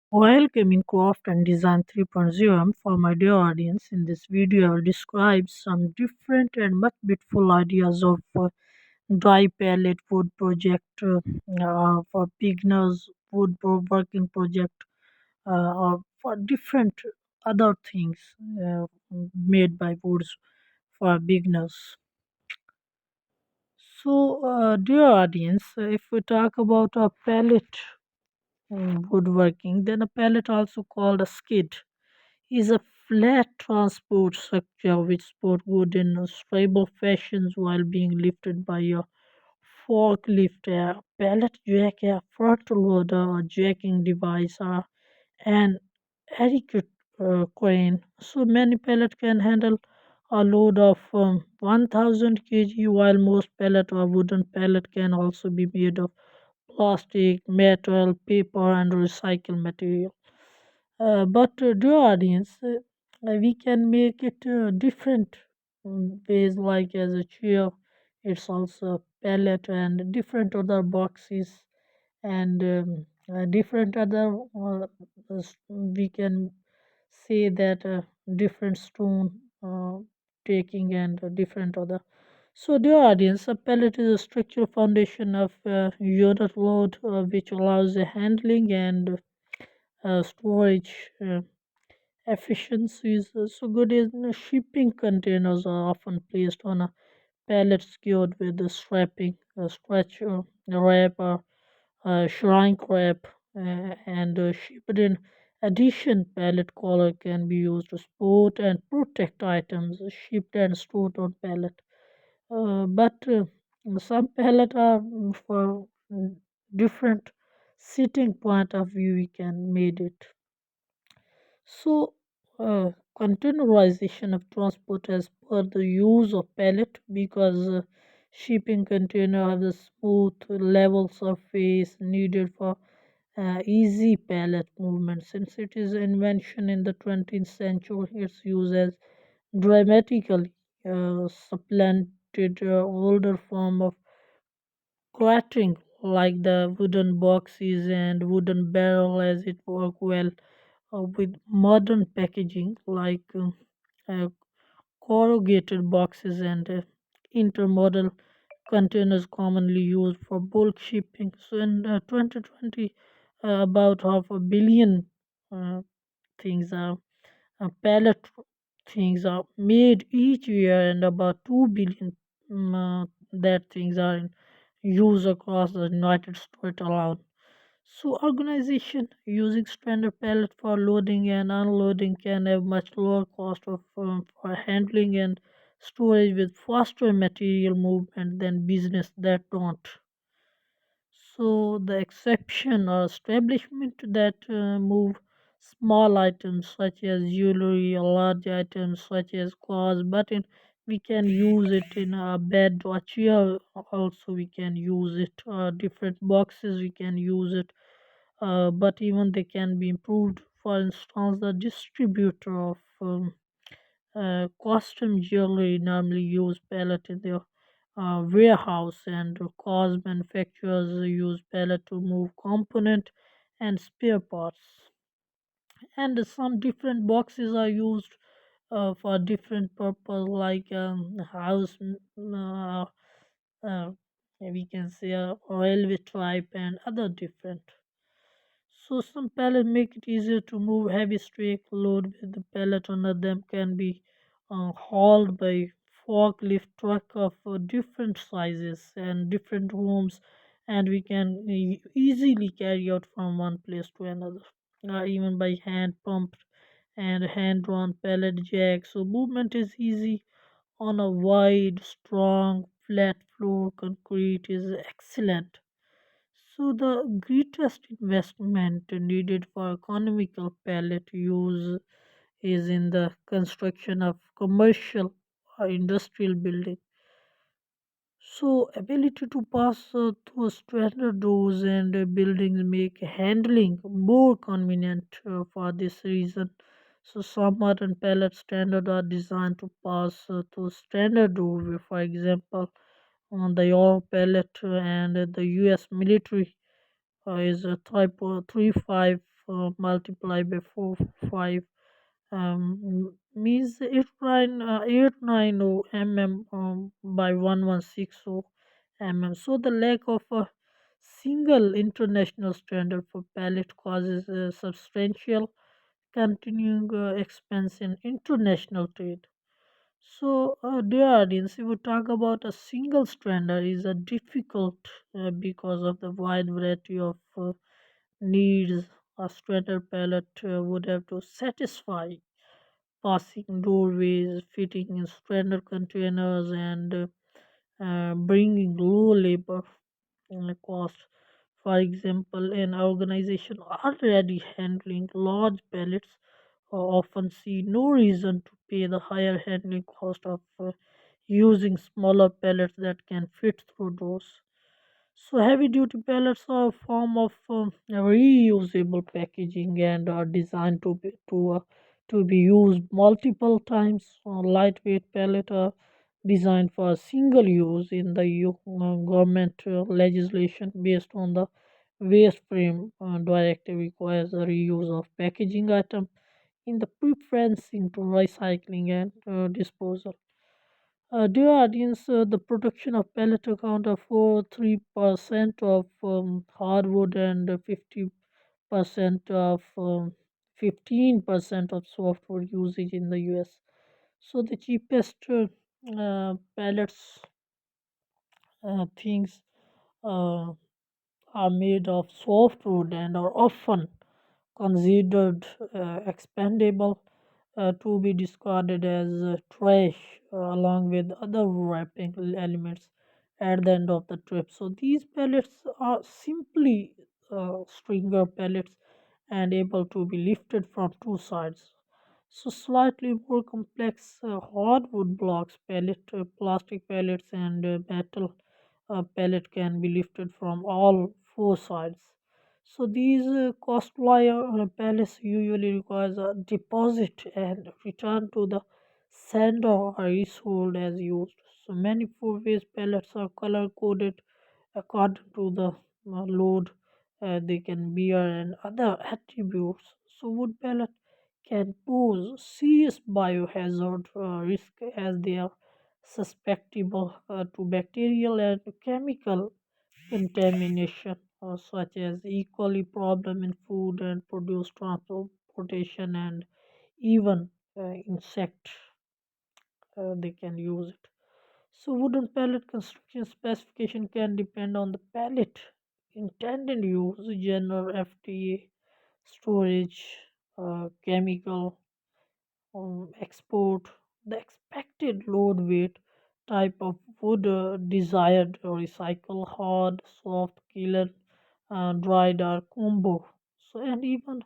Welcome Craft and Design 3.0 for my dear audience. In this video, I will describe some different and much beautiful ideas of dry pallet wood project for beginners, working project, or for different other things made by woods for beginners. So, dear audience, if we talk about a pallet woodworking, then a pallet, also called a skid, is a flat transport structure which supports wood in stable fashions while being lifted by a forklift, a pallet jack, a front loader, a jacking device, an adequate crane. So many pallets can handle a load of 1000 kg, while most pallet or wooden pallet can also be made of plastic, metal, paper, and recycled material. But dear audience, we can make it different ways, like as a chair, it's also a pallet and different other boxes and different other. We can say that different stone taking and different other. So, dear audience, a pallet is a structural foundation of unit load which allows the handling and storage efficiencies. So good is shipping containers are often placed on a pallet secured with the strapping, stretch wrap, or shrink wrap, and shipped in addition. Pallet collar can be used to support and protect items shipped and stored on pallet. But some pallet are for different sitting point of view. We can made it. So, containerization of transport as per the use of pallet, because shipping container have a smooth level surface needed for easy pallet movement. Since it is invention in the 20th century, its use has dramatically supplanted older form of quartering, like the wooden boxes and wooden barrel, as it work well with modern packaging, like uh, corrugated boxes and intermodal containers commonly used for bulk shipping. So in 2020, about half a billion uh, things are pallet things are made each year, and about 2 billion that things are in use across the United States alone. So, organization using standard pallet for loading and unloading can have much lower cost of for handling and storage, with faster material movement than business that don't. So, the exception or establishment that move small items such as jewelry, or large items such as cars, but we can use it in a bed or chair. Also, we can use it. Different boxes we can use it, but even they can be improved. For instance, the distributor of costume jewelry normally use pallet in their warehouse, and cars manufacturers use pallet to move component and spare parts. And some different boxes are used for different purpose, like house, uh, we can say railway type and other different. So some pallets make it easier to move heavy stray load, with the pallet under them can be hauled by forklift truck of different sizes and different rooms, and we can easily carry out from one place to another, even by hand pumped and hand drawn pallet jack. So movement is easy on a wide, strong, flat floor. Concrete is excellent. So the greatest investment needed for economical pallet use is in the construction of commercial or industrial building. So ability to pass through standard doors and buildings make handling more convenient for this reason. So some modern pallet standard are designed to pass through standard door. For example, on the Europe pallet and the U.S. military is a type 35 multiply by 4 5 means 890 mm by 1160 mm. So the lack of a single international standard for pallet causes a substantial continuing expense in international trade. So, dear audience, if we talk about a single standard is a difficult because of the wide variety of needs a standard pallet would have to satisfy passing doorways, fitting in standard containers, and bringing low labor cost. For example, an organization already handling large pallets often see no reason to pay the higher handling cost of using smaller pallets that can fit through doors. So heavy duty pallets are a form of reusable packaging and are designed to be used multiple times. Lightweight pallets are designed for single use in the government legislation based on the waste frame directive requires a reuse of packaging item in the preferencing to recycling and disposal. Dear audience, the production of pellet account for 3% of hardwood and 50% of 15% of softwood usage in the US. So the cheapest pellets things uh, are made of softwood and are often considered expendable to be discarded as trash along with other wrapping elements at the end of the trip. So these pellets are simply stringer pellets and able to be lifted from two sides. So slightly more complex hardwood blocks, plastic pellets, and metal pellet can be lifted from all four sides. So these costly pellets usually requires a deposit and return to the sender or resold as used. So many food-waste pellets are color coded according to the load they can bear and other attributes. So wood pellet can pose serious biohazard risk as they are susceptible to bacterial and chemical contamination, such as E. coli problem in food and produce transportation, and even insect they can use it. So wooden pallet construction specification can depend on the pallet intended use, general FTA, storage, chemical export, the expected load weight, type of wood desired, recycle, hard, soft, kiln, dried or combo. So and even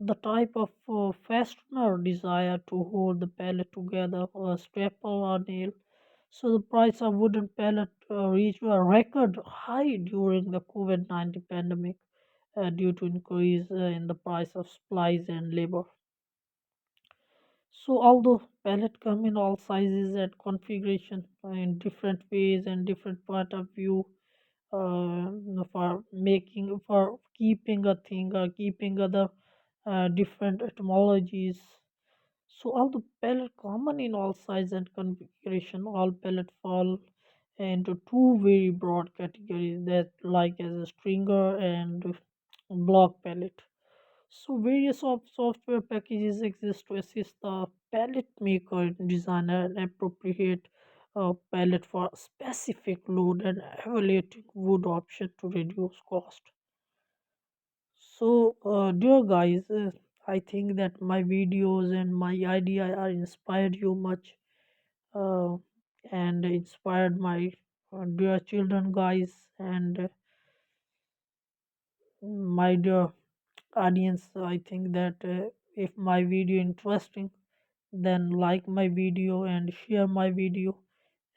the type of fastener desired to hold the pallet together, or staple or nail. So the price of wooden pallet reached a record high during the COVID-19 pandemic due to increase in the price of supplies and labor. So although palette come in all sizes and configuration in different ways and different point of view for making for keeping a thing or keeping other different etymologies. So all the palette common in all size and configuration, all palette fall into two very broad categories that like as a stringer and block palette. So various software packages exist to assist the palette maker in design an appropriate palette for specific load and evaluating wood option to reduce cost. So, dear guys, I think that my videos and my idea are inspired you much uh, and inspired my dear children, guys, and my dear audience. I think that if my video interesting, then like my video and share my video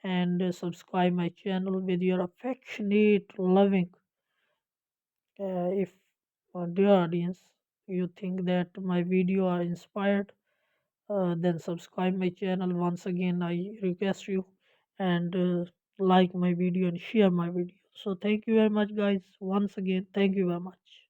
and subscribe my channel with your affectionate loving. If dear audience you think that my video are inspired, then subscribe my channel. Once again I request you and like my video and share my video. So thank you very much guys. Once again thank you very much.